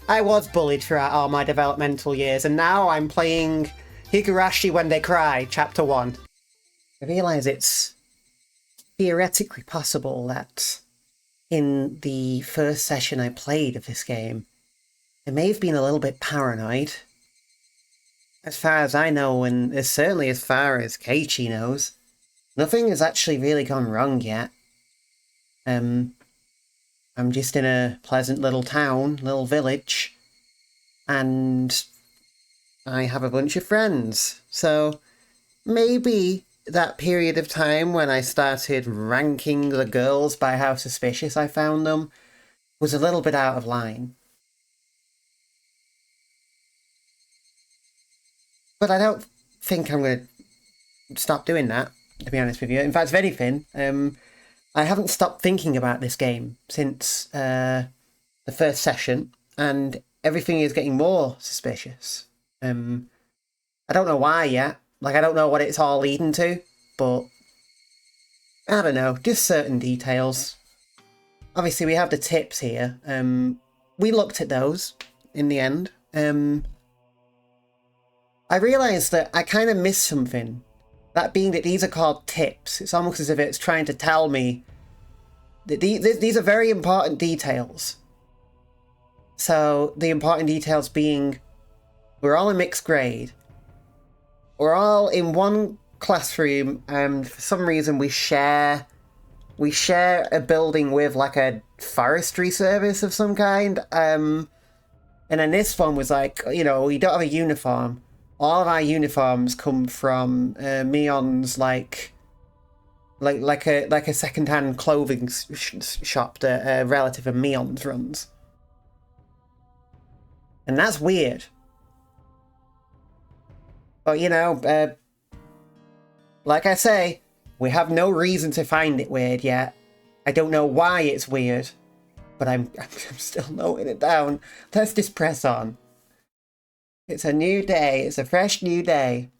I was bullied throughout all my developmental years, and now I'm playing Higurashi When They Cry, Chapter 1. I realise it's theoretically possible that in the first session I played of this game, I may have been a little bit paranoid. As far as I know, and certainly as far as Keiichi knows, nothing has actually really gone wrong yet. I'm just in a pleasant little town, little village, and I have a bunch of friends. So maybe that period of time when I started ranking the girls by how suspicious I found them was a little bit out of line. But I don't think I'm going to stop doing that, to be honest with you. In fact, if anything, I haven't stopped thinking about this game since the first session, and everything is getting more suspicious. I don't know why yet. Like, I don't know what it's all leading to, but I don't know, just certain details. Obviously, we have the tips here. We looked at those in the end. I realised that I kind of missed something. That being that these are called tips. It's almost as if it's trying to tell me that these are very important details. So, the important details being, we're all in mixed grade. We're all in one classroom, and for some reason we share a building with like a forestry service of some kind. And then this one was like, you know, we don't have a uniform. All of our uniforms come from Mion's like a second-hand clothing shop that a relative of Mion's runs. And that's weird. But, you know, like I say, we have no reason to find it weird yet. I don't know why it's weird, but I'm still noting it down. Let's just press on. It's a new day. It's a fresh new day.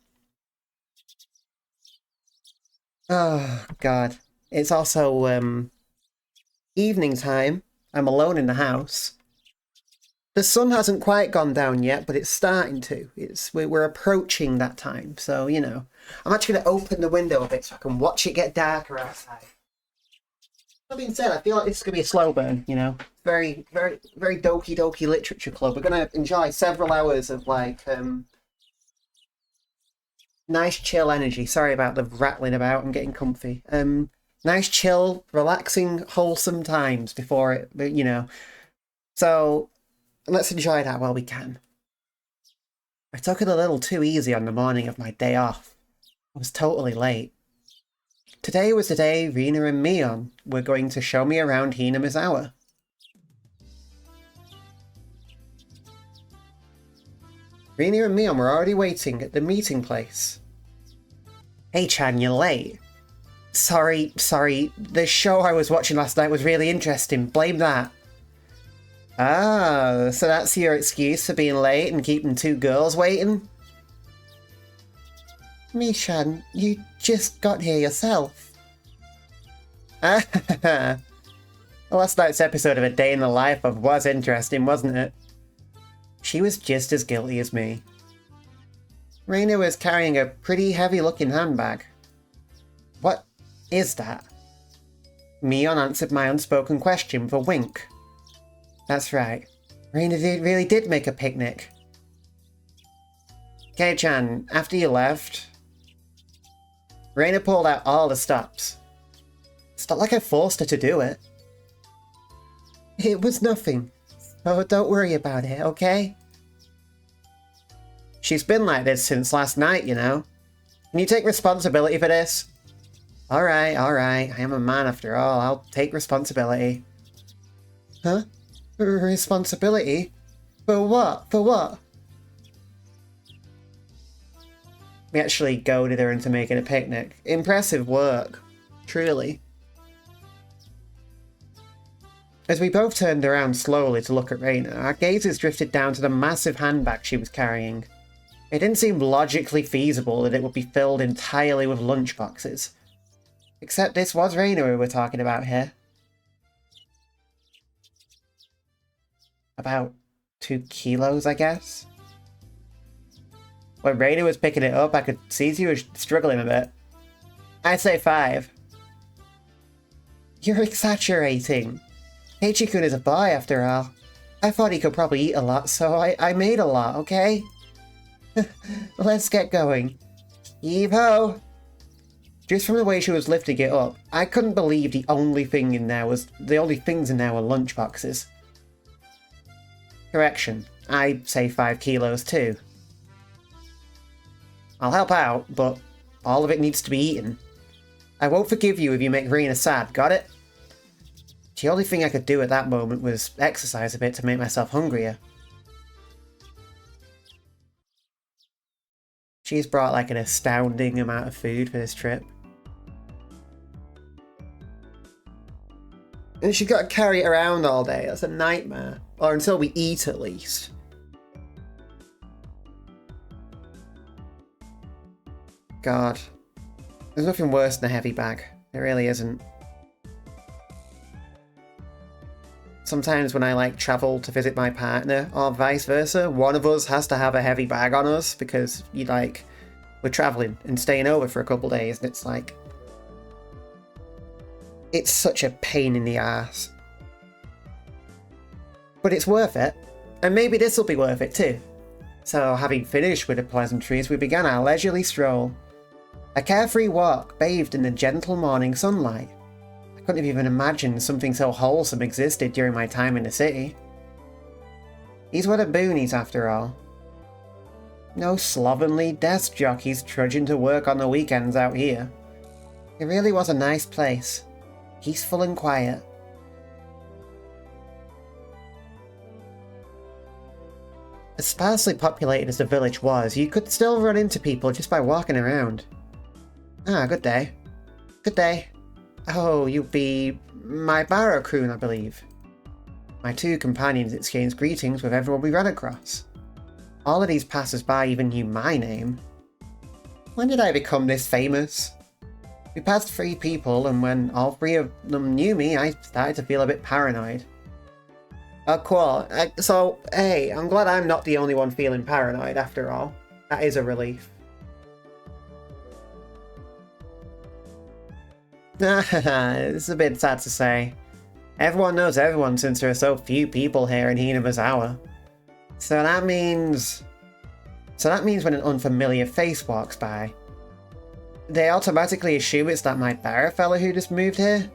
Oh, God. It's also, evening time. I'm alone in the house. The sun hasn't quite gone down yet, but it's starting to. We're approaching that time, so, you know. I'm actually going to open the window a bit so I can watch it get darker outside. That being said, I feel like this is going to be a slow burn, you know. Very, very, very doki literature club. We're going to enjoy several hours of, like, nice chill energy. Sorry about the rattling about. I'm getting comfy. Nice chill, relaxing, wholesome times before it, you know. So let's enjoy that while we can. I took it a little too easy on the morning of my day off. I was totally late. Today was the day Rina and Mion were going to show me around Hinamizawa. Rina and Mion were already waiting at the meeting place. Hey Chan, you're late. Sorry, the show I was watching last night was really interesting. Blame that. Ah, so that's your excuse for being late and keeping two girls waiting? Mishan, you just got here yourself. Ah, last night's episode of A Day in the Life of was interesting, wasn't it? She was just as guilty as me. Reina was carrying a pretty heavy-looking handbag. What is that? Mion answered my unspoken question with a wink. That's right. Reina really did make a picnic. Kei-chan, after you left, Reina pulled out all the stops. It's not like I forced her to do it. It was nothing. Oh, don't worry about it, okay? She's been like this since last night, you know. Can you take responsibility for this? Alright. I am a man after all. I'll take responsibility. Huh? Responsibility? For what? For what? We actually goaded her into making a picnic. Impressive work. Truly. As we both turned around slowly to look at Reina, our gazes drifted down to the massive handbag she was carrying. It didn't seem logically feasible that it would be filled entirely with lunchboxes. Except this was Reina we were talking about here. about 2 kilos, I guess. When Raina was picking it up, I could see she was struggling a bit. I'd say 5. You're exaggerating. Heichi-kun is a boy, after all. I thought he could probably eat a lot, so I made a lot, okay? Let's get going. Heave-ho! Just from the way she was lifting it up, I couldn't believe the only things in there were lunchboxes. Correction, I say 5 kilos too. I'll help out, but all of it needs to be eaten. I won't forgive you if you make Rena sad, got it? The only thing I could do at that moment was exercise a bit to make myself hungrier. She's brought like an astounding amount of food for this trip. And she's got to carry it around all day. That's a nightmare. Or until we eat, at least. God. There's nothing worse than a heavy bag. There really isn't. Sometimes when I travel to visit my partner, or vice versa, one of us has to have a heavy bag on us because we're traveling and staying over for a couple days, and it's it's such a pain in the ass. But it's worth it, and maybe this will be worth it too. So, having finished with the pleasantries, we began our leisurely stroll. A carefree walk bathed in the gentle morning sunlight. I couldn't have even imagined something so wholesome existed during my time in the city. These were the boonies, after all. No slovenly desk jockeys trudging to work on the weekends out here. It really was a nice place. Peaceful and quiet. As sparsely populated as the village was, you could still run into people just by walking around. Ah, good day. Good day. Oh, you be my Barrow-kun, I believe. My 2 companions exchanged greetings with everyone we ran across. All of these passers-by even knew my name. When did I become this famous? We passed 3 people, and when all 3 of them knew me, I started to feel a bit paranoid. Oh, cool. So, hey, I'm glad I'm not the only one feeling paranoid, after all. That is a relief. It's a bit sad to say. Everyone knows everyone since there are so few people here in Hinamizawa. So that means when an unfamiliar face walks by, they automatically assume it's that my Barra fella who just moved here?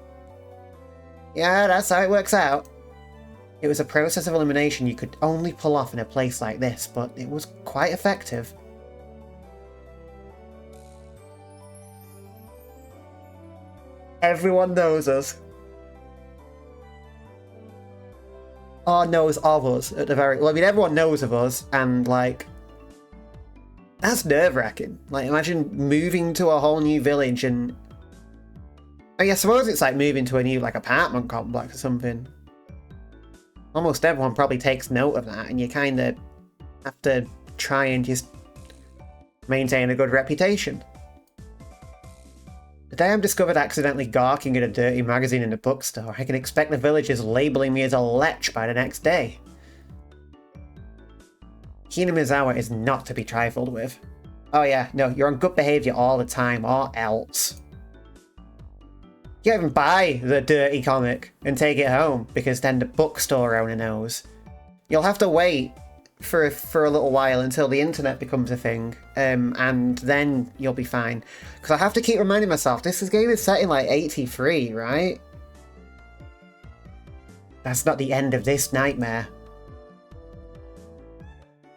Yeah, that's how it works out. It was a process of elimination you could only pull off in a place like this, but it was quite effective. Everyone knows us. Or knows of us at the very... Well, I mean, everyone knows of us, and, that's nerve-wracking. Imagine moving to a whole new village and... I suppose it's like moving to a new, apartment complex or something. Almost everyone probably takes note of that, and you kind of have to try and just maintain a good reputation. The day I'm discovered accidentally gawking at a dirty magazine in a bookstore, I can expect the villagers labeling me as a lech by the next day. Hinamizawa is not to be trifled with. Oh yeah, no, you're on good behaviour all the time, or else. You can't even buy the dirty comic and take it home, because then the bookstore owner knows. You'll have to wait for a little while until the internet becomes a thing, and then you'll be fine. Because I have to keep reminding myself, this game is set in 83, right? That's not the end of this nightmare.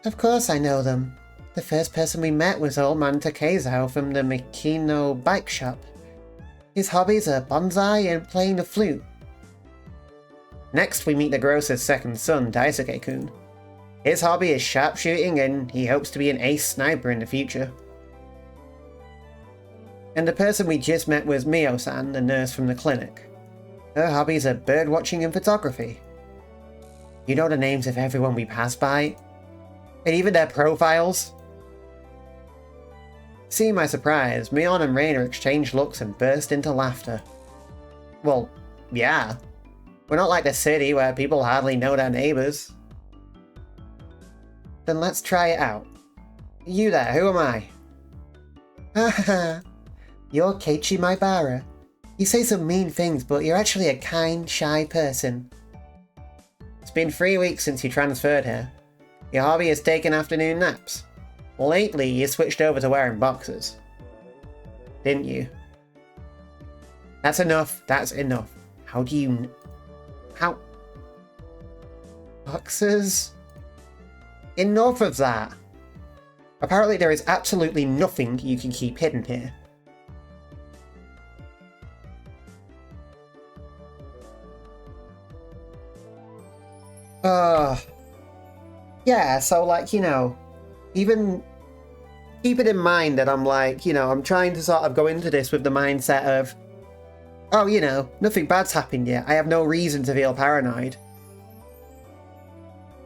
Of course I know them. The first person we met was old man Takezao from the Mikino bike shop. His hobbies are bonsai and playing the flute. Next we meet the grocer's second son, Daisuke-kun. His hobby is sharpshooting and he hopes to be an ace sniper in the future. And the person we just met was Mio-san, the nurse from the clinic. Her hobbies are birdwatching and photography. You know the names of everyone we pass by? And even their profiles? Seeing my surprise, Mion and Reina exchanged looks and burst into laughter. Well, yeah. We're not like the city where people hardly know their neighbours. Then let's try it out. You there, who am I? Haha, you're Keiichi Maibara. You say some mean things, but you're actually a kind, shy person. It's been 3 weeks since you transferred here. Your hobby is taking afternoon naps. Lately, you switched over to wearing boxers. Didn't you? That's enough. That's enough. How do you... How... Boxers? Enough of that! Apparently there is absolutely nothing you can keep hidden here. Yeah, so like, you know, even keep it in mind that I'm like, you know, I'm trying to sort of go into this with the mindset of, oh, you know, nothing bad's happened yet. I have no reason to feel paranoid.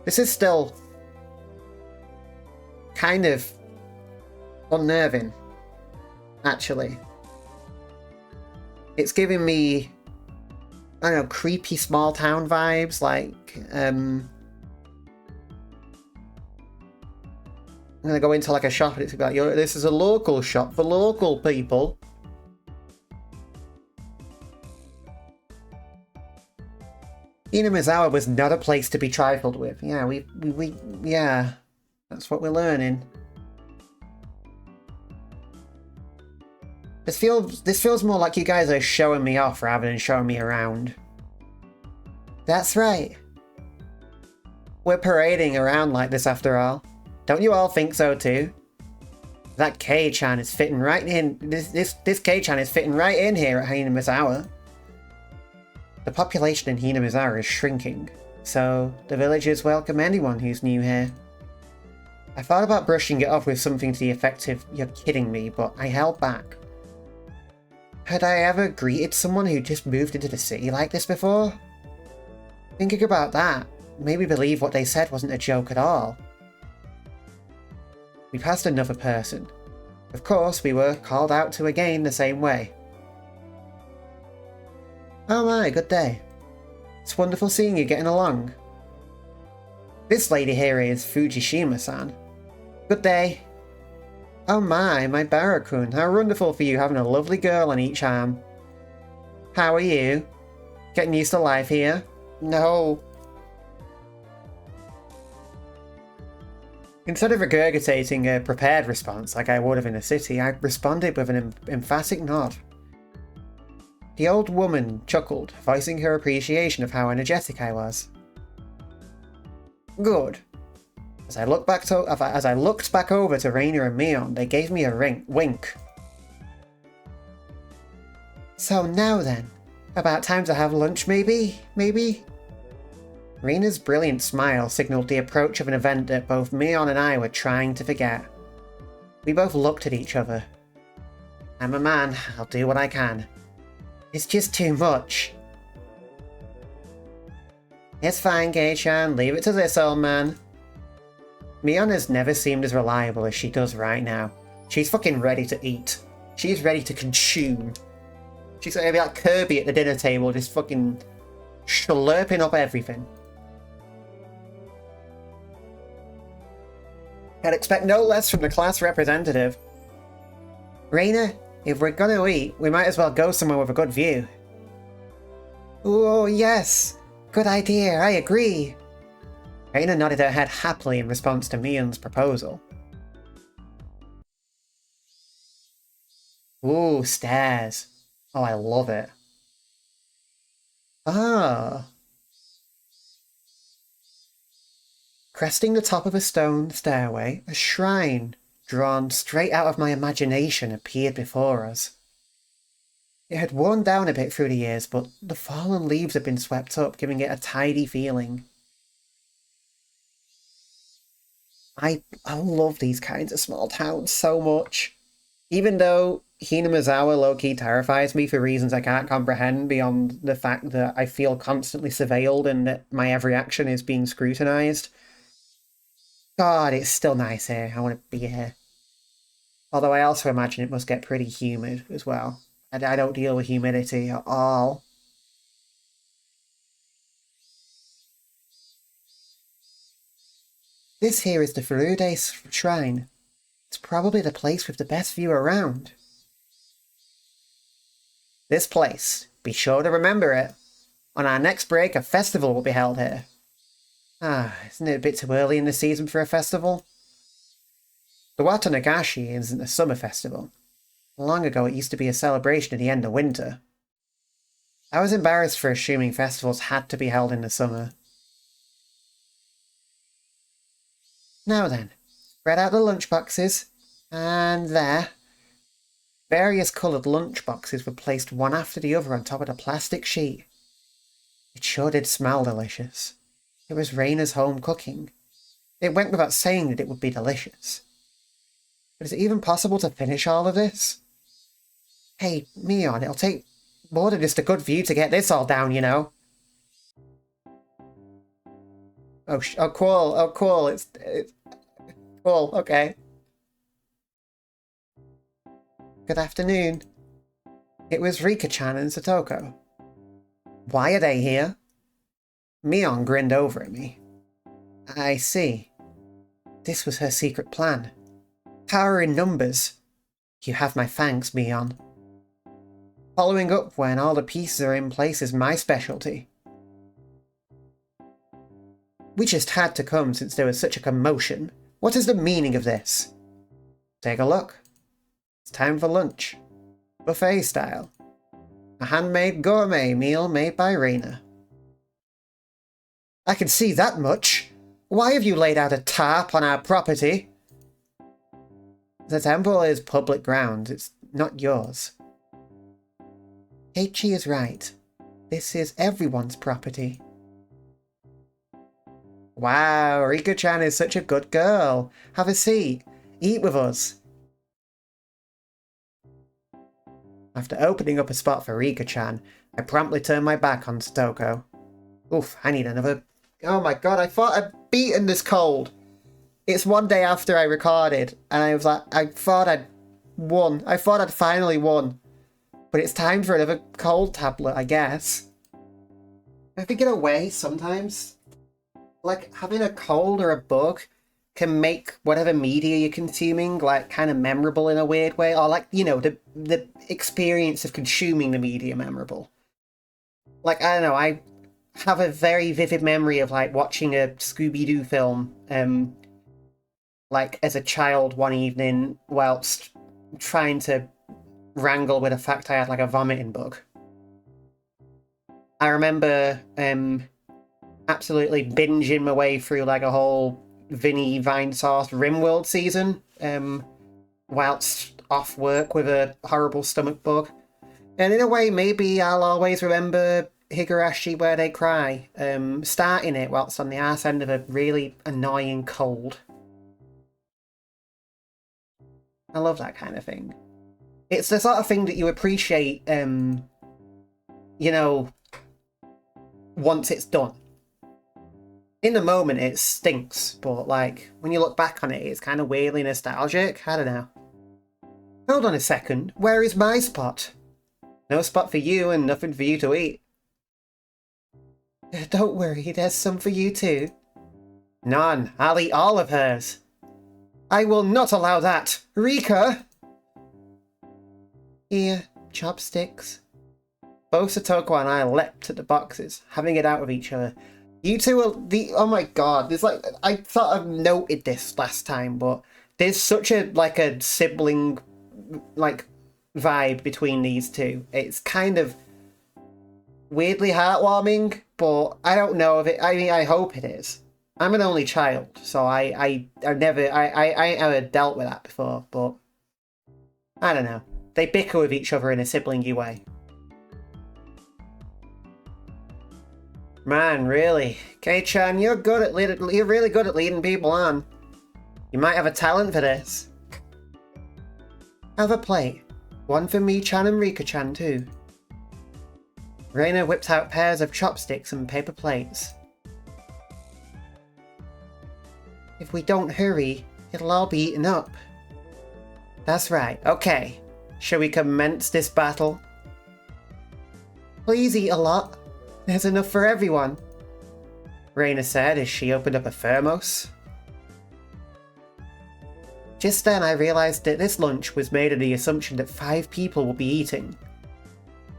This is still kind of unnerving, actually. It's giving me, I don't know, creepy small town vibes, like, I'm gonna go into like a shop and it's like, this is a local shop for local people. Hinamizawa was not a place to be trifled with. Yeah, yeah, that's what we're learning. This feels more like you guys are showing me off rather than showing me around. That's right. We're parading around like this after all. Don't you all think so too? That Kei-chan is fitting right in. This Kei-chan is fitting right in here at Hinamizawa. The population in Hinamizawa is shrinking, so the villagers welcome anyone who's new here. I thought about brushing it off with something to the effect of, "You're kidding me," but I held back. Had I ever greeted someone who just moved into the city like this before? Thinking about that made me believe what they said wasn't a joke at all. We passed another person. Of course, we were called out to again the same way. Oh my, good day. It's wonderful seeing you getting along. This lady here is Fujishima-san. Good day. Oh my Barakun, how wonderful for you having a lovely girl on each arm. How are you? Getting used to life here? No. Instead of regurgitating a prepared response like I would have in a city, I responded with an emphatic nod. The old woman chuckled, voicing her appreciation of how energetic I was. Good. As I looked back over to Raina and Mion, they gave me a wink. So now then, about time to have lunch maybe? Raina's brilliant smile signalled the approach of an event that both Mion and I were trying to forget. We both looked at each other. I'm a man, I'll do what I can. It's just too much. It's fine, Kei-chan, leave it to this old man. Mion has never seemed as reliable as she does right now. She's fucking ready to eat. She's ready to consume. She's gonna be like Kirby at the dinner table, just fucking slurping up everything. I'd expect no less from the class representative. Raina, if we're gonna eat, we might as well go somewhere with a good view. Oh, yes. Good idea, I agree. Raina nodded her head happily in response to Mion's proposal. Ooh, stairs. Oh, I love it. Ah. Cresting the top of a stone stairway, a shrine, drawn straight out of my imagination, appeared before us. It had worn down a bit through the years, but the fallen leaves had been swept up, giving it a tidy feeling. I love these kinds of small towns so much. Even though Hinamizawa low-key terrifies me for reasons I can't comprehend beyond the fact that I feel constantly surveilled and that my every action is being scrutinised. God, it's still nice here. I want to be here. Although I also imagine it must get pretty humid as well. I don't deal with humidity at all. This here is the Furude Shrine. It's probably the place with the best view around. This place. Be sure to remember it. On our next break, a festival will be held here. Ah, isn't it a bit too early in the season for a festival? The Watanagashi isn't a summer festival. Long ago it used to be a celebration at the end of winter. I was embarrassed for assuming festivals had to be held in the summer. Now then, spread out the lunchboxes, and there. Various coloured lunchboxes were placed one after the other on top of the plastic sheet. It sure did smell delicious. It was Raina's home cooking. It went without saying that it would be delicious. But is it even possible to finish all of this? Hey, Mion, it'll take more than just a good view to get this all down, you know. Oh, cool, it's cool, okay. Good afternoon. It was Rika-chan and Satoko. Why are they here? Mion grinned over at me. I see. This was her secret plan. Power in numbers. You have my thanks, Mion. Following up when all the pieces are in place is my specialty. We just had to come since there was such a commotion. What is the meaning of this? Take a look. It's time for lunch. Buffet style. A handmade gourmet meal made by Reina. I can see that much. Why have you laid out a tarp on our property? The temple is public ground. It's not yours. Heichi is right. This is everyone's property. Wow, Rika-chan is such a good girl. Have a seat. Eat with us. After opening up a spot for Rika-chan, I promptly turned my back on Satoko. Oof, I need another... Oh my god, I thought I'd beaten this cold. It's one day after I recorded, and I was like, I thought I'd won. I thought I'd finally won. But it's time for another cold tablet, I guess. I think in a way, sometimes, like, having a cold or a bug can make whatever media you're consuming, like, kind of memorable in a weird way. Or, like, you know, the experience of consuming the media memorable. Like, I don't know, I have a very vivid memory of, like, watching a Scooby-Doo film, like, as a child one evening whilst trying to wrangle with the fact I had, like, a vomiting bug. I remember absolutely binging my way through, like, a whole Vinny Vinesauce Rimworld season whilst off work with a horrible stomach bug. And in a way, maybe I'll always remember Higurashi When They Cry, starting it whilst on the arse end of a really annoying cold. I love that kind of thing. It's the sort of thing that you appreciate, you know, once it's done. In the moment, it stinks, but, like, when you look back on it, it's kind of weirdly nostalgic. I don't know. Hold on a second. Where is my spot? No spot for you and nothing for you to eat. Don't worry, there's some for you too. None. I'll eat all of hers. I will not allow that. Rika! Here, chopsticks. Both Satoko and I leapt at the boxes, having it out with each other. You two are the... Oh my god, there's like... I thought I've noted this last time, but there's such a, like, a sibling, like, vibe between these two. It's kind of weirdly heartwarming, but I don't know if it... I mean, I hope it is. I'm an only child, so I've never dealt with that before, but I don't know. They bicker with each other in a sibling-y way. Man, really, Kei-chan, you're really good at leading people on. You might have a talent for this. Have a plate. One for me-chan and Rika-chan too. Reina whipped out pairs of chopsticks and paper plates. If we don't hurry, it'll all be eaten up. That's right, okay. Shall we commence this battle? Please eat a lot. There's enough for everyone, Reina said as she opened up a thermos. Just then I realised that this lunch was made on the assumption that 5 people would be eating.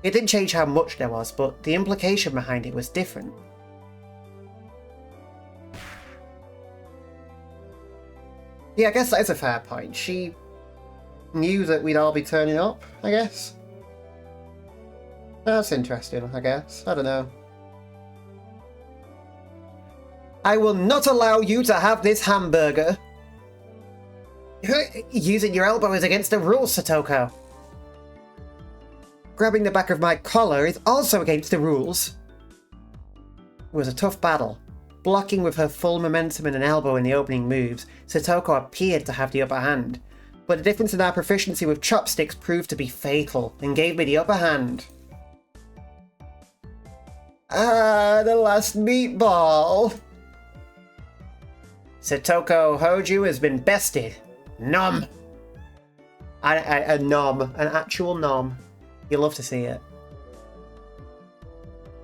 It didn't change how much there was, but the implication behind it was different. Yeah, I guess that is a fair point. She knew that we'd all be turning up, I guess. That's interesting, I guess. I don't know. I will not allow you to have this hamburger. Using your elbow is against the rules, Satoko. Grabbing the back of my collar is also against the rules. It was a tough battle. Blocking with her full momentum and an elbow in the opening moves, Satoko appeared to have the upper hand. But the difference in our proficiency with chopsticks proved to be fatal and gave me the upper hand. Ah, the last meatball. Satoko Hoju has been bested. Nom. A nom. An actual nom. You love to see it.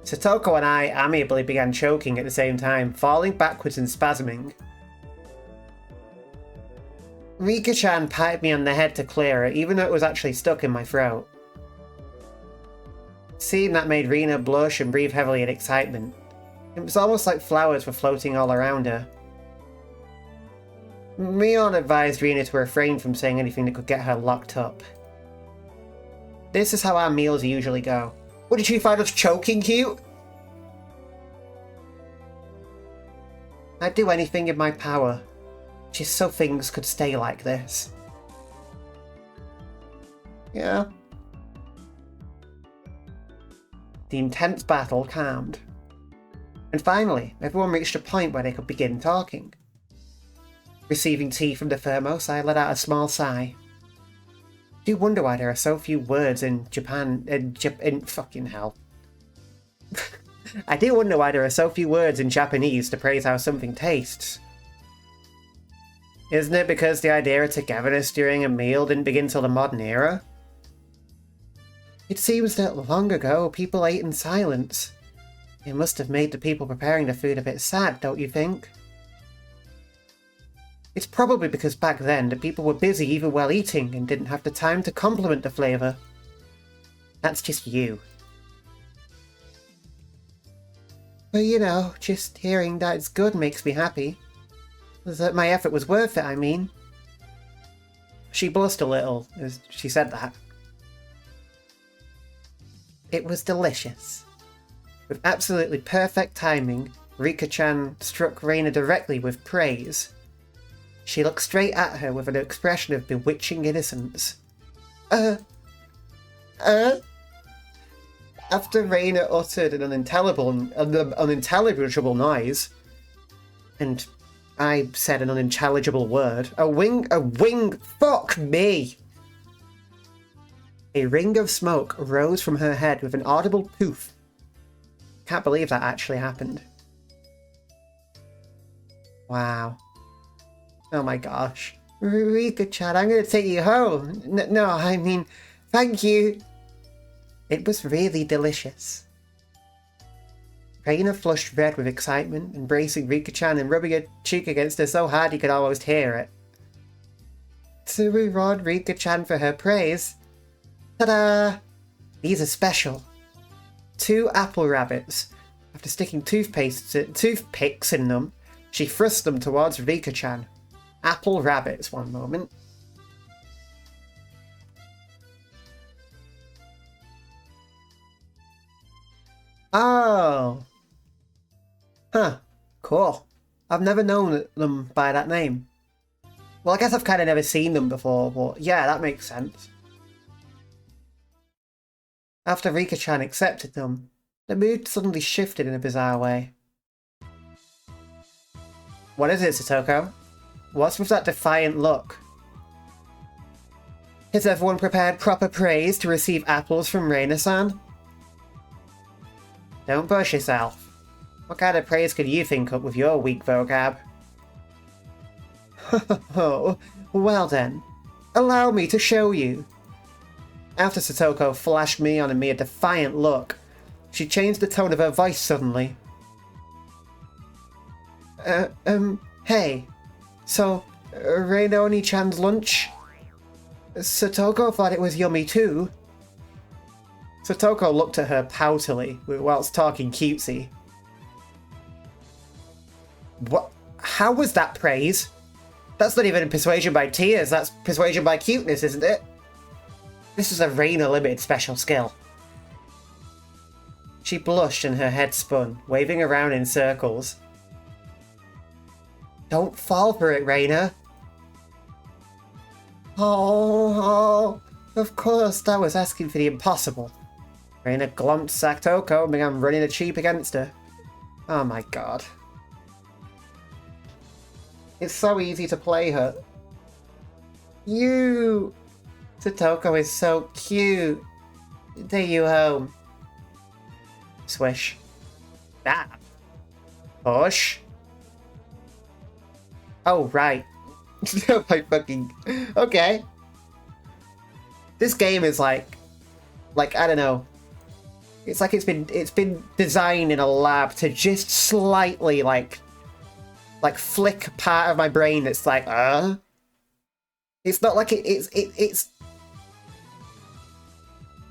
Satoko and I amiably began choking at the same time, falling backwards and spasming. Rika-chan patted me on the head to clear it, even though it was actually stuck in my throat. Seeing that made Rina blush and breathe heavily in excitement. It was almost like flowers were floating all around her. Mion advised Rina to refrain from saying anything that could get her locked up. This is how our meals usually go. What, did you find us choking cute? I'd do anything in my power, just so things could stay like this. Yeah. The intense battle calmed. And finally, everyone reached a point where they could begin talking. Receiving tea from the thermos, I let out a small sigh. I do wonder why there are so few words in Japan... in fucking hell. I do wonder why there are so few words in Japanese to praise how something tastes. Isn't it because the idea of togetherness during a meal didn't begin till the modern era? It seems that long ago people ate in silence. It must have made the people preparing the food a bit sad, don't you think? It's probably because back then the people were busy even while eating and didn't have the time to compliment the flavour. That's just you. But you know, just hearing that it's good makes me happy. That my effort was worth it, I mean. She blushed a little as she said that. It was delicious. With absolutely perfect timing, Rika-chan struck Reina directly with praise. She looked straight at her with an expression of bewitching innocence. After Reina uttered an unintelligible noise, and I said an unintelligible word, fuck me! A ring of smoke rose from her head with an audible poof. Can't believe that actually happened. Wow. Oh my gosh. Rika-chan, I'm gonna take you home. No, I mean, thank you. It was really delicious. Reina flushed red with excitement, embracing Rika-chan and rubbing her cheek against her so hard you could almost hear it. To reward Rika-chan for her praise. Ta-da! These are special. 2 apple rabbits. After sticking toothpicks in them, she thrust them towards Rika-chan. Apple rabbits, one moment. Oh. Huh. Cool. I've never known them by that name. Well, I guess I've kind of never seen them before, but yeah, that makes sense. After Rika-chan accepted them, the mood suddenly shifted in a bizarre way. What is it, Satoko? What's with that defiant look? Has everyone prepared proper praise to receive apples from Reina-san? Don't push yourself. What kind of praise could you think up with your weak vocab? Oh, well then. Allow me to show you. After Satoko flashed me on me a defiant look, she changed the tone of her voice suddenly. Hey. So, Rainoni-chan's lunch. Satoko thought it was yummy too. Satoko looked at her poutily whilst talking cutesy. What? How was that praise? That's not even persuasion by tears, that's persuasion by cuteness, isn't it? This is a Reina limited special skill. She blushed and her head spun, waving around in circles. Don't fall for it, Reina. Oh, of course, that was asking for the impossible. Reina glumped Satoko and began running a cheap against her. Oh my god. It's so easy to play her. You! Satoko is so cute. Take you home. Swish. Ah. Push. Oh, right. My fucking... Okay. This game is like, I don't know. It's like it's been designed in a lab to just slightly, like flick part of my brain that's like, It's not like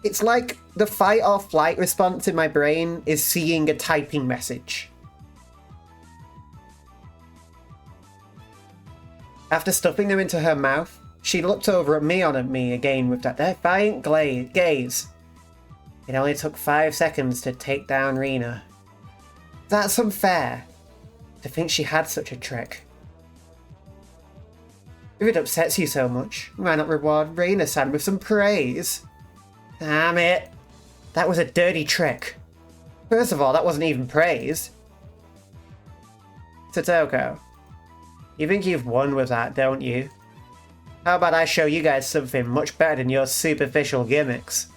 it's like the fight or flight response in my brain is seeing a typing message. After stuffing them into her mouth, she looked over at me again with that defiant gaze. It only took 5 seconds to take down Rena. That's unfair. To think she had such a trick. If it upsets you so much, why not reward Reina-san with some praise? Damn it! That was a dirty trick. First of all, that wasn't even praise. Satoko, you think you've won with that, don't you? How about I show you guys something much better than your superficial gimmicks?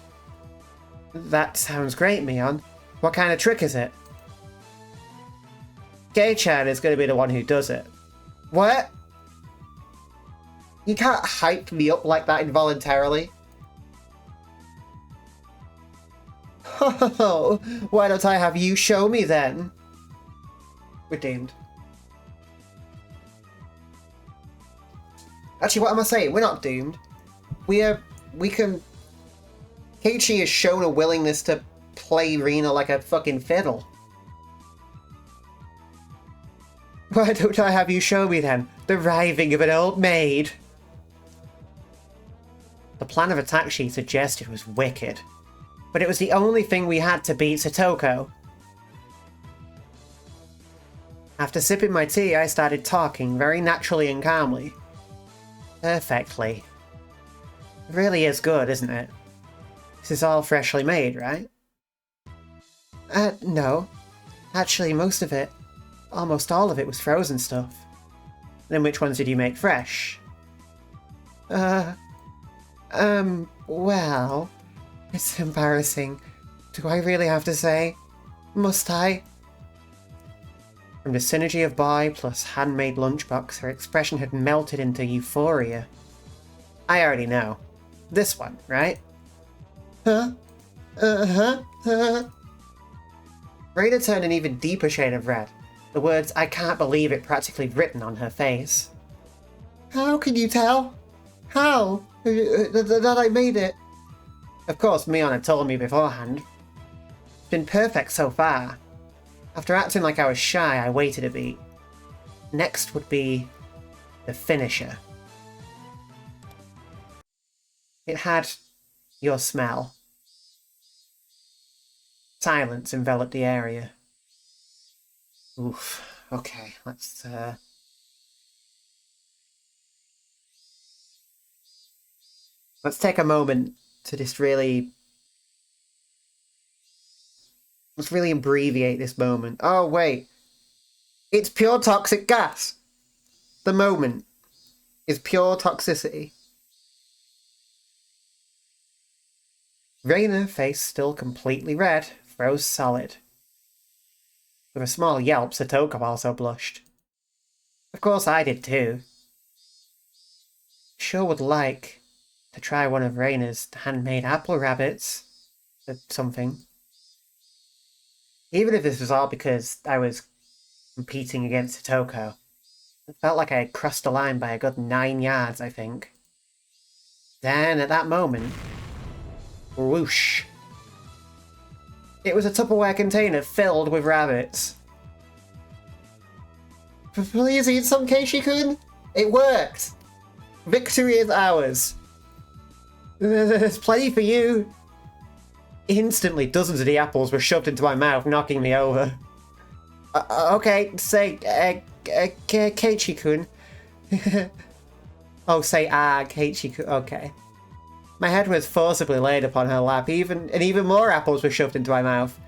That sounds great, Mion. What kind of trick is it? Gay-chan is going to be the one who does it. What? You can't hype me up like that involuntarily. Oh, why don't I have you show me then? We're doomed. Actually, what am I saying? We're not doomed. We can... Keiichi has shown a willingness to play Rena like a fucking fiddle. Why don't I have you show me then? The writhing of an old maid. The plan of attack she suggested was wicked. But it was the only thing we had to beat Satoko. After sipping my tea, I started talking very naturally and calmly. Perfectly. It really is good, isn't it? This is all freshly made, right? No. Actually, most of it, almost all of it was frozen stuff. Then which ones did you make fresh? Well... It's embarrassing. Do I really have to say? Must I? From the synergy of boy plus handmade lunchbox, her expression had melted into euphoria. I already know. This one, right? Huh? Rada turned an even deeper shade of red. The words, I can't believe it, practically written on her face. How can you tell? How? That I made it? Of course, Mion had told me beforehand. It's been perfect so far. After acting like I was shy, I waited a beat. Next would be the finisher. It had your smell. Silence enveloped the area. Oof. Okay, let's take a moment to just really... Let's really abbreviate this moment. Oh, wait. It's pure toxic gas. The moment is pure toxicity. Reina, face still completely red, froze solid. With a small yelp, Satoko also blushed. Of course I did too. Sure would like to try one of Reina's handmade apple rabbits, or something. Even if this was all because I was competing against Satoko. It felt like I had crossed the line by a good 9 yards, I think. Then, at that moment, whoosh. It was a Tupperware container filled with rabbits. Please eat some, Keiichi-kun? It worked! Victory is ours! There's plenty for you! Instantly, dozens of the apples were shoved into my mouth, knocking me over. Okay, say, Keiichi-kun. Oh, say, Keiichi-kun, okay. My head was forcibly laid upon her lap, and even more apples were shoved into my mouth.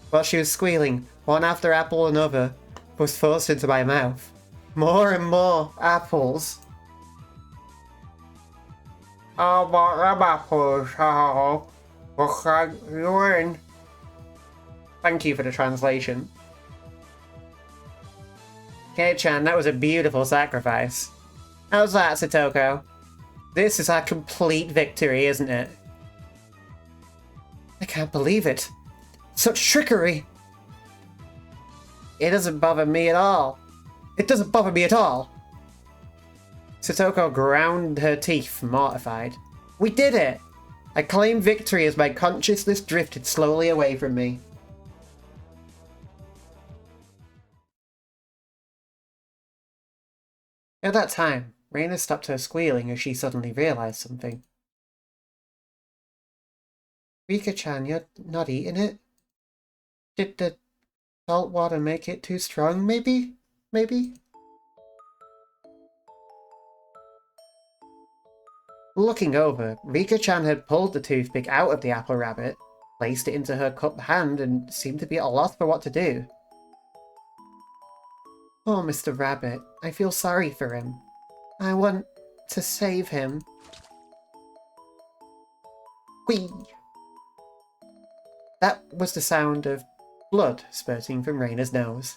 While she was squealing, one after apple another was forced into my mouth. More and more apples. Oh, but them apples, oh, what can you win? Thank you for the translation. Kei-chan, that was a beautiful sacrifice. How's that, Satoko? This is our complete victory, isn't it? I can't believe it. Such trickery! It doesn't bother me at all. It doesn't bother me at all! Satoko ground her teeth, mortified. We did it! I claimed victory as my consciousness drifted slowly away from me. At that time, Reina stopped her squealing as she suddenly realized something. Rika-chan, you're not eating it? Did the salt water make it too strong, maybe? Maybe? Looking over, Rika-chan had pulled the toothpick out of the apple rabbit, placed it into her cupped hand, and seemed to be at a loss for what to do. Oh, Mr. Rabbit, I feel sorry for him. I want to save him. Whee! That was the sound of blood spurting from Reina's nose.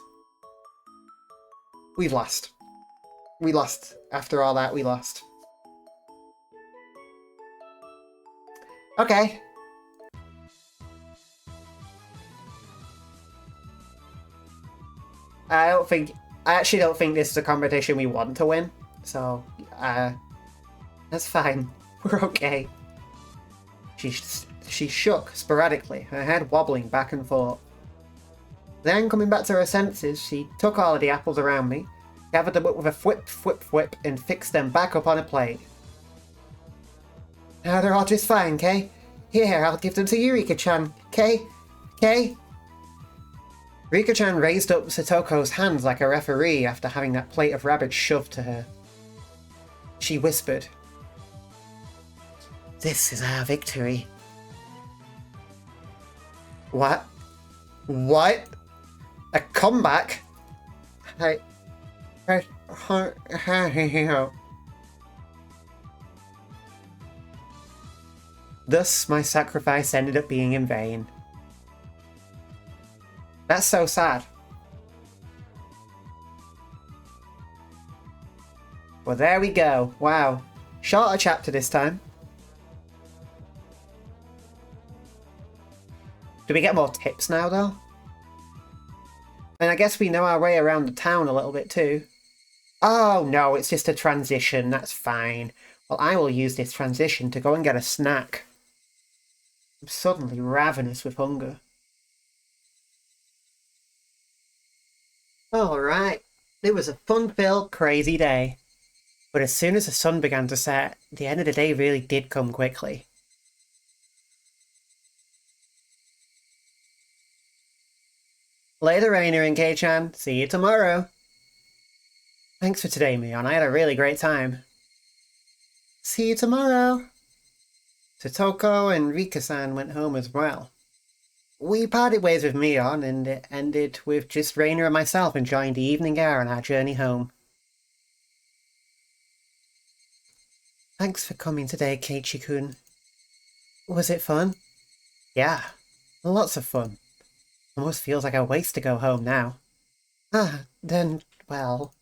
We've lost. We lost. After all that, we lost. Okay. I actually don't think this is a competition we want to win. So, that's fine. We're okay. She shook sporadically, her head wobbling back and forth. Then, coming back to her senses, she took all of the apples around me, gathered them up with a whip, and fixed them back up on a plate. Now they're all just fine, Kay? Here, I'll give them to you, Rika-chan. Kay? Kay? Rika-chan raised up Satoko's hands like a referee after having that plate of rabbit shoved to her. She whispered, "This is our victory." What? What? A comeback? Thus, my sacrifice ended up being in vain. That's so sad. Well, there we go. Wow. Shorter chapter this time. Do we get more tips now, though? And I guess we know our way around the town a little bit, too. Oh, no, it's just a transition. That's fine. Well, I will use this transition to go and get a snack. I'm suddenly ravenous with hunger. Alright. It was a fun-filled, crazy day. But as soon as the sun began to set, the end of the day really did come quickly. Later, Rainer and Kei-chan. See you tomorrow. Thanks for today, Mion. I had a really great time. See you tomorrow. Satoko and Rika-san went home as well. We parted ways with Mion, and it ended with just Rainer and myself enjoying the evening air on our journey home. Thanks for coming today, Keiichi-kun. Was it fun? Yeah, lots of fun. Almost feels like a waste to go home now. Then, well...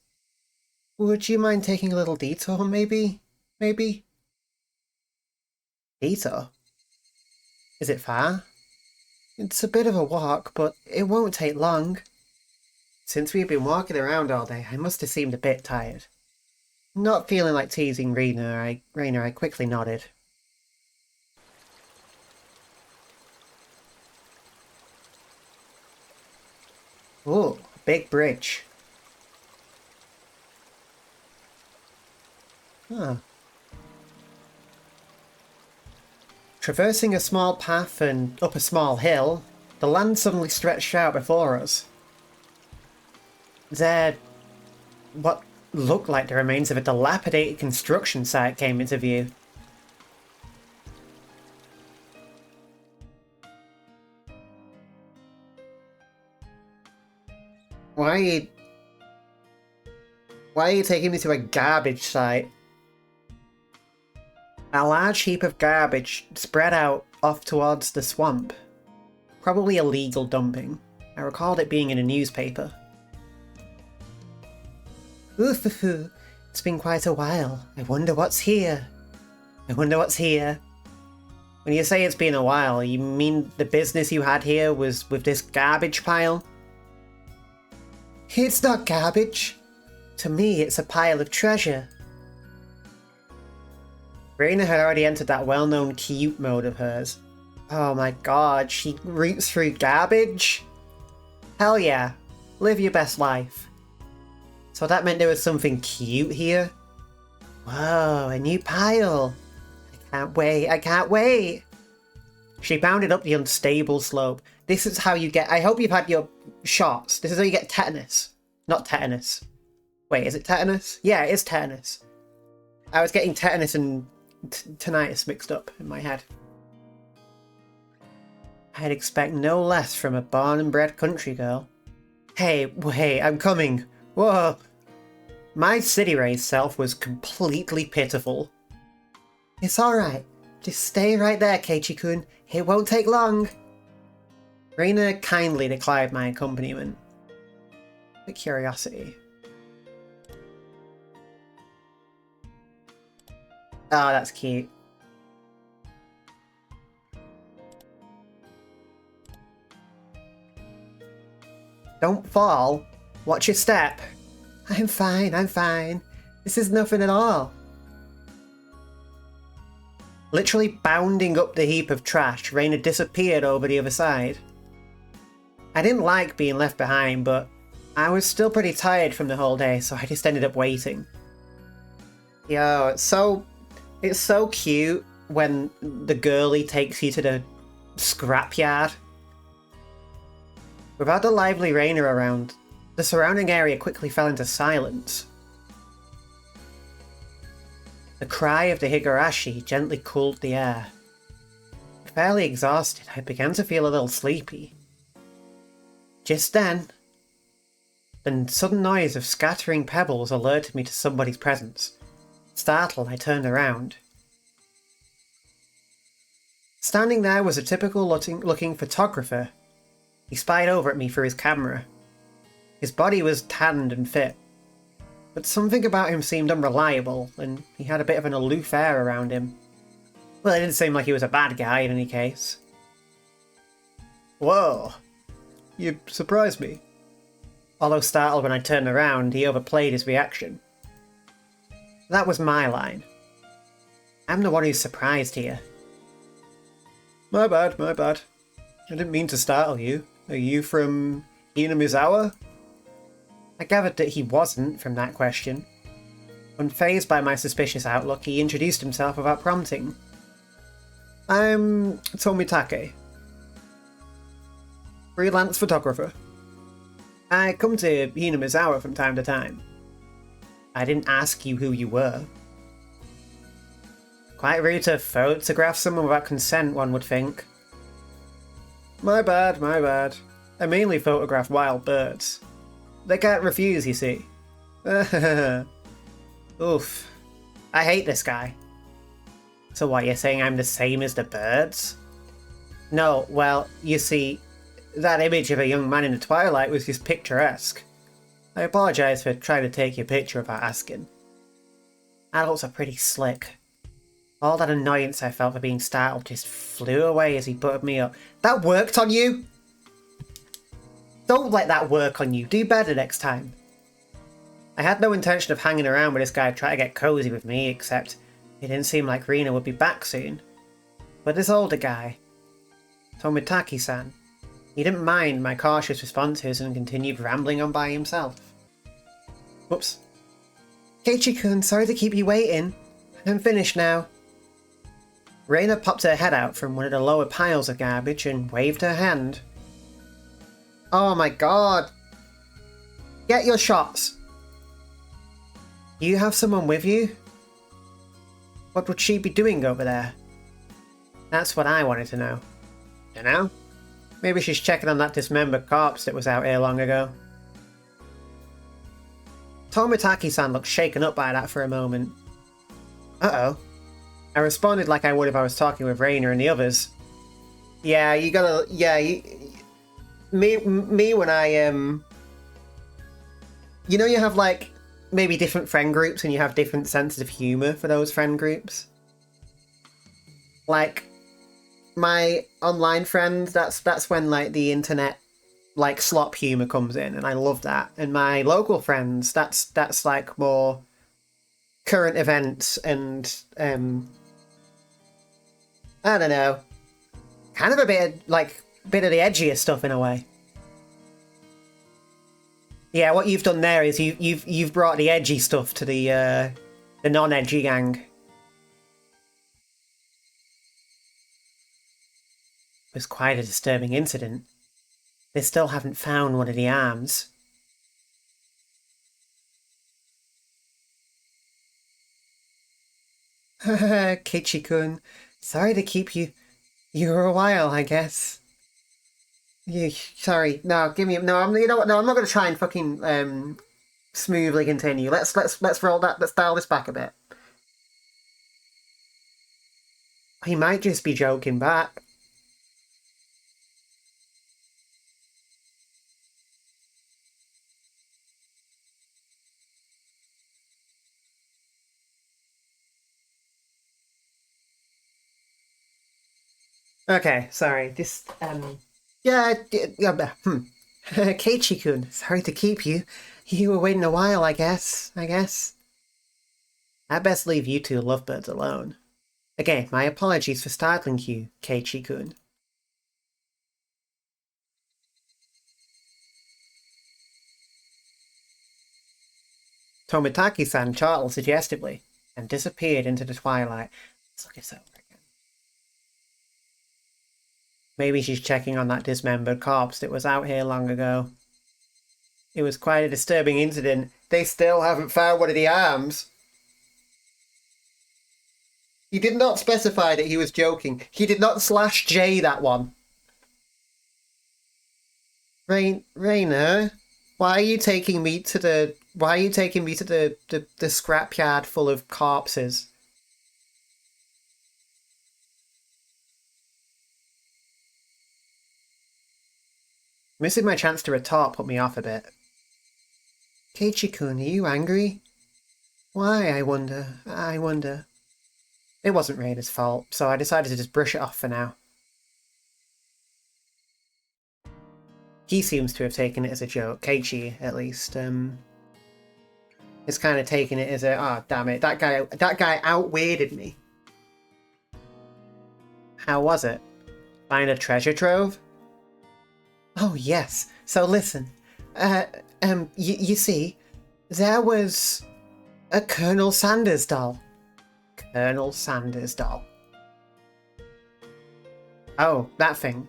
Would you mind taking a little detour, maybe? Maybe? Detour? Is it far? It's a bit of a walk, but it won't take long. Since we've been walking around all day, I must have seemed a bit tired. Not feeling like teasing Rainer, I quickly nodded. Ooh, big bridge. Huh. Traversing a small path and up a small hill, the land suddenly stretched out before us. There, what looked like the remains of a dilapidated construction site came into view. Why are you taking me to a garbage site? A large heap of garbage spread out off towards the swamp. Probably illegal dumping. I recalled it being in a newspaper. Oof, it's been quite a while. I wonder what's here. When you say it's been a while, you mean the business you had here was with this garbage pile? It's not garbage. To me, it's a pile of treasure. Raina had already entered that well-known cute mode of hers. Oh my god, she roots through garbage? Hell yeah, live your best life. So that meant there was something cute here? Whoa, a new pile. I can't wait. She bounded up the unstable slope. This is how you get... I hope you've had your shots. This is how you get tetanus. Not tetanus. Wait, is it tetanus? Yeah, it is tetanus. I was getting tetanus and tinnitus mixed up in my head. I'd expect no less from a born and bred country girl. Hey, I'm coming. Whoa. My city-raised self was completely pitiful. It's alright. Just stay right there, Keiichi-kun. It won't take long. Reina kindly declined my accompaniment. With curiosity. Oh, that's cute. Don't fall. Watch your step. I'm fine. This is nothing at all. Literally bounding up the heap of trash, Raina disappeared over the other side. I didn't like being left behind, but I was still pretty tired from the whole day, so I just ended up waiting. Yo, it's so cute when the girlie takes you to the scrapyard. Without the lively Raina around, the surrounding area quickly fell into silence. The cry of the Higurashi gently cooled the air. Fairly exhausted, I began to feel a little sleepy. Just then, the sudden noise of scattering pebbles alerted me to somebody's presence. Startled, I turned around. Standing there was a typical looking photographer. He spied over at me through his camera. His body was tanned and fit, but something about him seemed unreliable, and he had a bit of an aloof air around him. Well, it didn't seem like he was a bad guy in any case. Whoa, you surprised me. Although startled when I turned around, he overplayed his reaction. That was my line. I'm the one who's surprised here. My bad. I didn't mean to startle you. Are you from Hinamizawa? I gathered that he wasn't from that question. Unfazed by my suspicious outlook, he introduced himself without prompting. I'm Tomitake. Freelance photographer. I come to Hinamizawa from time to time. I didn't ask you who you were. Quite rude to photograph someone without consent, one would think. My bad. I mainly photograph wild birds. They can't refuse, you see. Oof. I hate this guy. So what, you're saying I'm the same as the birds? No, well, you see, that image of a young man in the twilight was just picturesque. I apologise for trying to take your picture without asking. Adults are pretty slick. All that annoyance I felt for being startled just flew away as he buttered me up. That worked on you? Don't let that work on you. Do better next time. I had no intention of hanging around with this guy trying to get cozy with me, except it didn't seem like Rina would be back soon. But this older guy, Tomitaki-san, he didn't mind my cautious responses and continued rambling on by himself. Whoops. Keiichi-kun, sorry to keep you waiting. I'm finished now. Reina popped her head out from one of the lower piles of garbage and waved her hand. Oh my god! Get your shots! Do you have someone with you? What would she be doing over there? That's what I wanted to know. Dunno? Maybe she's checking on that dismembered corpse that was out here long ago. Tomitaki-san looked shaken up by that for a moment. Uh-oh. I responded like I would if I was talking with Rainer and the others. Yeah, you gotta... Yeah, me when I, You know you have, like, maybe different friend groups and you have different senses of humour for those friend groups? Like, my online friends, that's when, like, the internet, like, slop humour comes in, and I love that. And my local friends, that's like, more current events and, I don't know, kind of a bit of the edgier stuff in a way. Yeah, what you've done there is you've brought the edgy stuff to the non-edgy gang. It was quite a disturbing incident. They still haven't found one of the arms. Keiichi-kun, sorry to keep you a while, I guess. Sorry. No, give me no. You know what? No, I'm not going to try and fucking smoothly continue. Let's roll that. Let's dial this back a bit. He might just be joking back. Okay, sorry. This Keiichi-kun, sorry to keep you. You were waiting a while, I guess. I'd best leave you two lovebirds alone. Again, my apologies for startling you, Keiichi-kun. Tomitaki-san chortled suggestively and disappeared into the twilight. Let's look this over again. Maybe she's checking on that dismembered corpse that was out here long ago. It was quite a disturbing incident. They still haven't found one of the arms. He did not specify that he was joking. He did not slash J that one. Rainer, why are you taking me to the scrapyard full of corpses? Missing my chance to retort put me off a bit. Keiichi-kun, are you angry? Why, I wonder. It wasn't Rainer's fault, so I decided to just brush it off for now. He seems to have taken it as a joke, Keiichi, at least. It's kind of taken it as a, oh, damn it, that guy out-weirded me. How was it? Find a treasure trove? Oh, yes. So listen, you see, there was a Colonel Sanders doll. Colonel Sanders doll. Oh, that thing.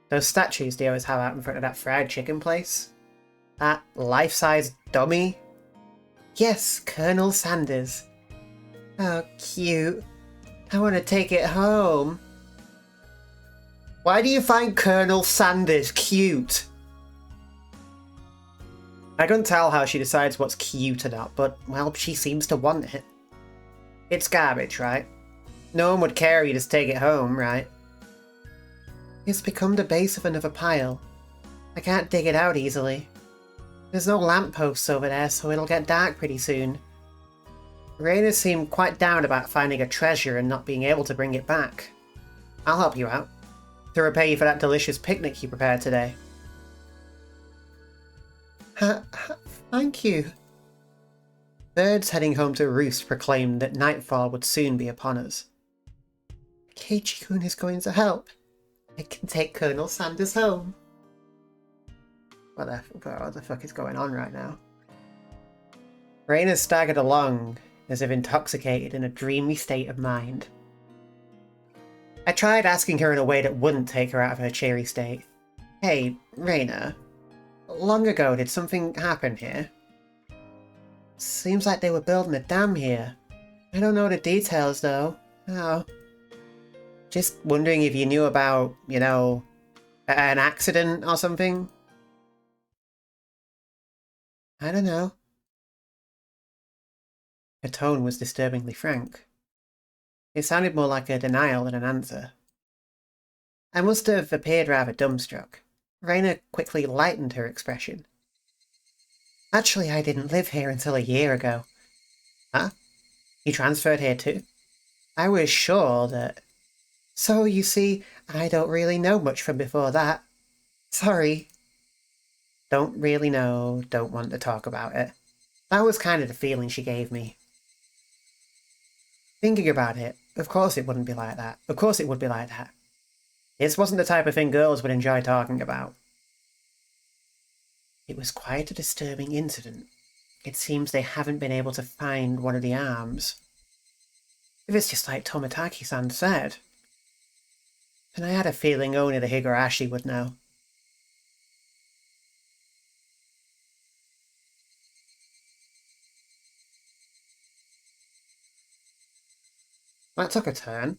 Those statues they always have out in front of that fried chicken place. That life-size dummy. Yes, Colonel Sanders. Oh, cute. I want to take it home. Why do you find Colonel Sanders cute? I couldn't tell how she decides what's cute or not, but, well, she seems to want it. It's garbage, right? No one would care if you just take it home, right? It's become the base of another pile. I can't dig it out easily. There's no lampposts over there, so it'll get dark pretty soon. Raina seemed quite down about finding a treasure and not being able to bring it back. I'll help you out. To repay you for that delicious picnic you prepared today. Thank you. Birds heading home to roost proclaimed that nightfall would soon be upon us. Keiichi-kun is going to help. I can take Colonel Sanders home. What the fuck is going on right now? Raina staggered along, as if intoxicated in a dreamy state of mind. I tried asking her in a way that wouldn't take her out of her cheery state. Hey, Raina. Long ago, did something happen here? Seems like they were building a dam here. I don't know the details, though. Oh. Just wondering if you knew about, you know, an accident or something? I don't know. Her tone was disturbingly frank. It sounded more like a denial than an answer. I must have appeared rather dumbstruck. Raina quickly lightened her expression. Actually, I didn't live here until a year ago. Huh? You transferred here too? I was sure that... So, you see, I don't really know much from before that. Sorry. Don't really know, don't want to talk about it. That was kind of the feeling she gave me. Thinking about it, of course it wouldn't be like that. Of course it would be like that. This wasn't the type of thing girls would enjoy talking about. It was quite a disturbing incident. It seems they haven't been able to find one of the arms. If it's just like Tomitaki-san said. And I had a feeling only the Higurashi would know. That took a turn.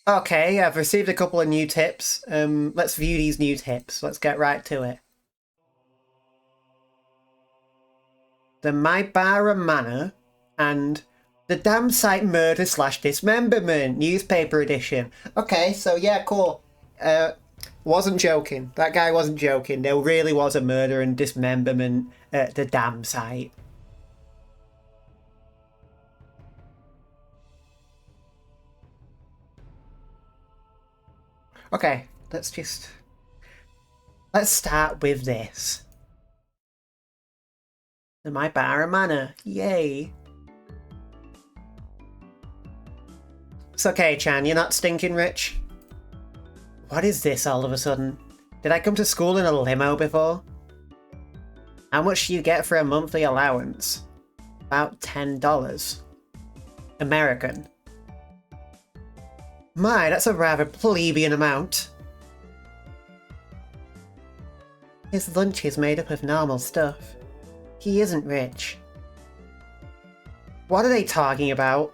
Okay, I've received a couple of new tips. Let's view these new tips. Let's get right to it. The Maibara Manor and the Damn Site Murder / Dismemberment newspaper edition. Okay, so yeah, cool. Wasn't joking. That guy wasn't joking. There really was a murder and dismemberment at the damn site. Okay, let's start with this. The Maibara Manor. Yay. It's okay, Chan, you're not stinking rich. What is this all of a sudden? Did I come to school in a limo before? How much do you get for a monthly allowance? About $10. American. My, that's a rather plebeian amount. His lunch is made up of normal stuff. He isn't rich. What are they talking about?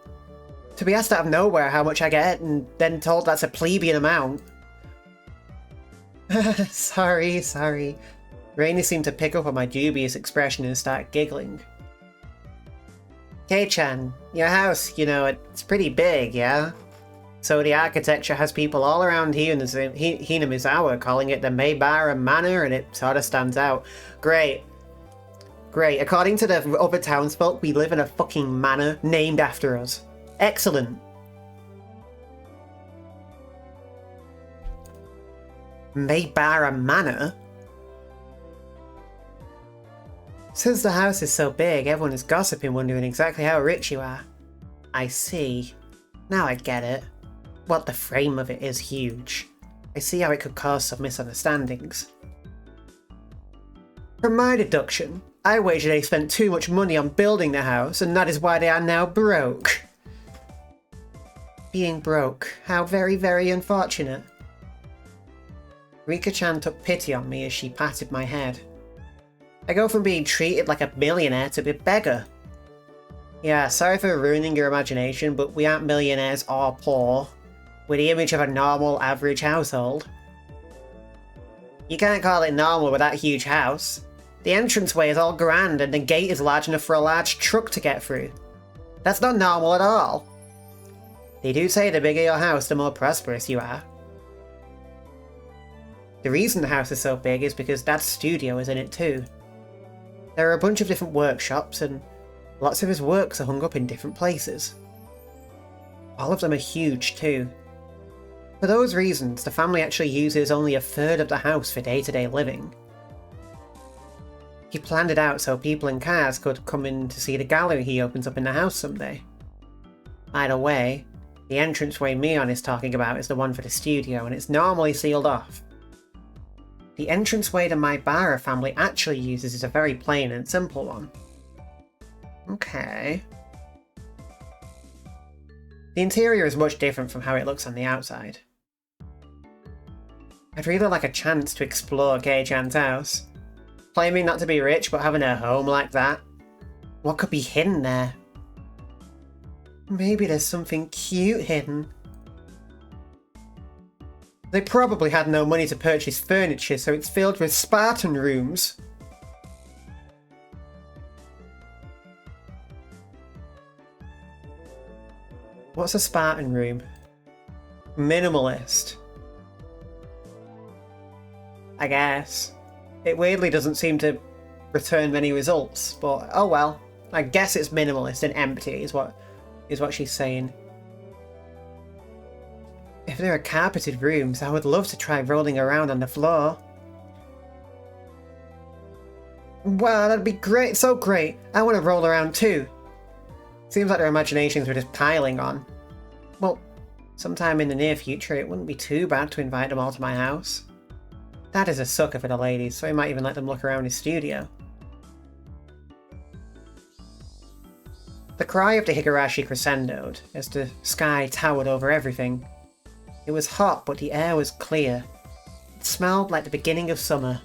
To be asked out of nowhere how much I get and then told that's a plebeian amount. Sorry. Rainy seemed to pick up on my dubious expression and start giggling. Kei-chan, your house, you know, it's pretty big, yeah? So the architecture has people all around here in the Hinamizawa calling it the Maibara Manor, and it sort of stands out. Great. According to the other townsfolk, we live in a fucking manor named after us. Excellent. Maibara Manor? Since the house is so big, everyone is gossiping, wondering exactly how rich you are. I see. Now I get it. Well, the frame of it is huge. I see how it could cause some misunderstandings. From my deduction, I wager they spent too much money on building the house, and that is why they are now broke. Being broke, how very, very unfortunate. Rika-chan took pity on me as she patted my head. I go from being treated like a millionaire to a beggar. Yeah, sorry for ruining your imagination, but we aren't millionaires or poor. We're the image of a normal, average household. You can't call it normal with that huge house. The entranceway is all grand and the gate is large enough for a large truck to get through. That's not normal at all. They do say the bigger your house, the more prosperous you are. The reason the house is so big is because Dad's studio is in it too. There are a bunch of different workshops and lots of his works are hung up in different places. All of them are huge too. For those reasons, the family actually uses only a third of the house for day-to-day living. He planned it out so people in cars could come in to see the gallery he opens up in the house someday. Either way, the entranceway Mion is talking about is the one for the studio, and it's normally sealed off. The entranceway the Maibara family actually uses is a very plain and simple one. Okay. The interior is much different from how it looks on the outside. I'd really like a chance to explore Kei-chan's house. Claiming not to be rich, but having a home like that. What could be hidden there? Maybe there's something cute hidden. They probably had no money to purchase furniture, so it's filled with Spartan rooms. What's a Spartan room? Minimalist. I guess. It weirdly doesn't seem to return many results, but oh well. I guess it's minimalist and empty is what she's saying. If there are carpeted rooms, I would love to try rolling around on the floor. Wow, that'd be great, so great. I want to roll around too. Seems like their imaginations were just piling on. Well, sometime in the near future it wouldn't be too bad to invite them all to my house. Dad is a sucker for the ladies, so he might even let them look around his studio. The cry of the Higurashi crescendoed as the sky towered over everything. It was hot, but the air was clear. It smelled like the beginning of summer.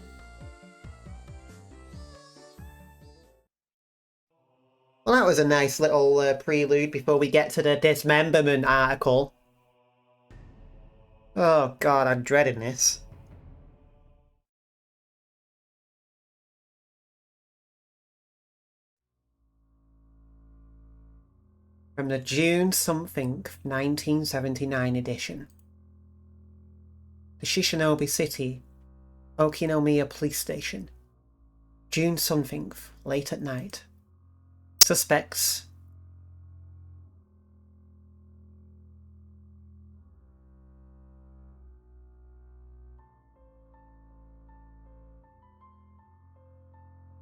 Well, that was a nice little prelude before we get to the dismemberment article. Oh god, I'm dreading this. From the June something 1979 edition. The Shishinobe City, Okinomiya Police Station. June something, late at night. Suspects.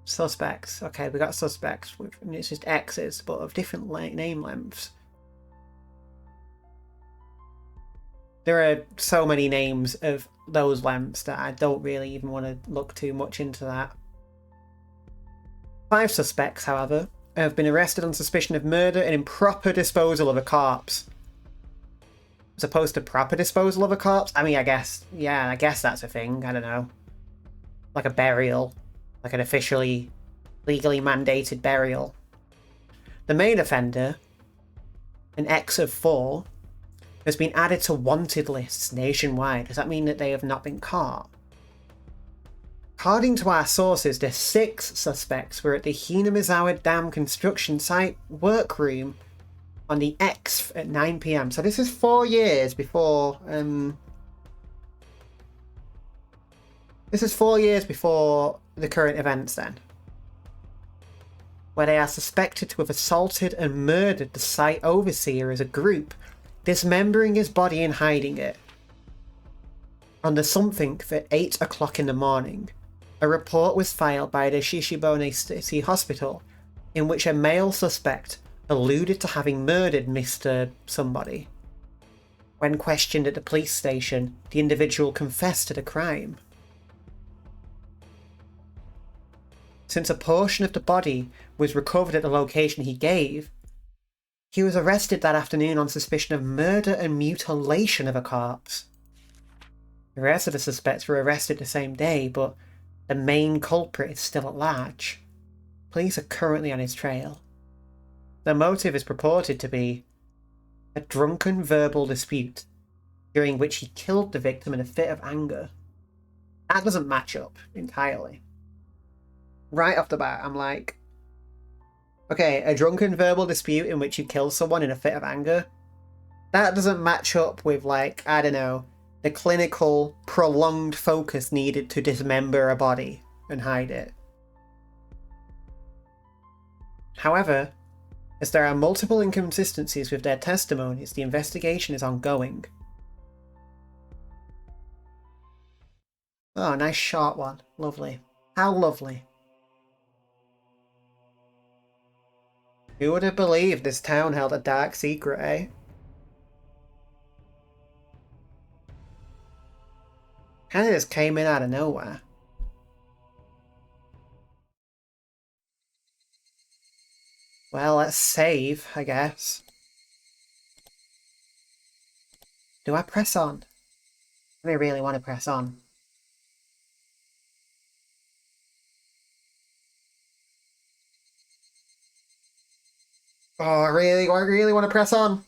Suspects. Okay, we got suspects. And it's just X's, but of different name lengths. There are so many names of those lengths that I don't really even want to look too much into that. 5 suspects, however, have been arrested on suspicion of murder and improper disposal of a corpse. As opposed to proper disposal of a corpse? I mean, I guess that's a thing. I don't know. Like a burial. Like an officially, legally mandated burial. The main offender, an X of 4, has been added to wanted lists nationwide. Does that mean that they have not been caught? According to our sources, the 6 suspects were at the Hinamizawa Dam construction site workroom on the X at 9 PM. So this is 4 years before... This is 4 years before the current events then. Where they are suspected to have assaulted and murdered the site overseer as a group, dismembering his body and hiding it. On the something at 8 o'clock in the morning, a report was filed by the Shishibone City Hospital in which a male suspect alluded to having murdered Mr. Somebody. When questioned at the police station, the individual confessed to the crime. Since a portion of the body was recovered at the location he gave, he was arrested that afternoon on suspicion of murder and mutilation of a corpse. The rest of the suspects were arrested the same day, but the main culprit is still at large. Police are currently on his trail. The motive is purported to be a drunken verbal dispute, during which he killed the victim in a fit of anger. That doesn't match up entirely. Right off the bat, I'm like, okay, a drunken verbal dispute in which you kill someone in a fit of anger? That doesn't match up with, like, I don't know, the clinical, prolonged focus needed to dismember a body and hide it. However, As there are multiple inconsistencies with their testimonies, the investigation is ongoing. Oh, nice short one. Lovely. How lovely. Who would have believed this town held a dark secret, eh? Kinda just came in out of nowhere. Well, let's save, I guess. Do I press on? I really want to press on. Oh, I really want to press on.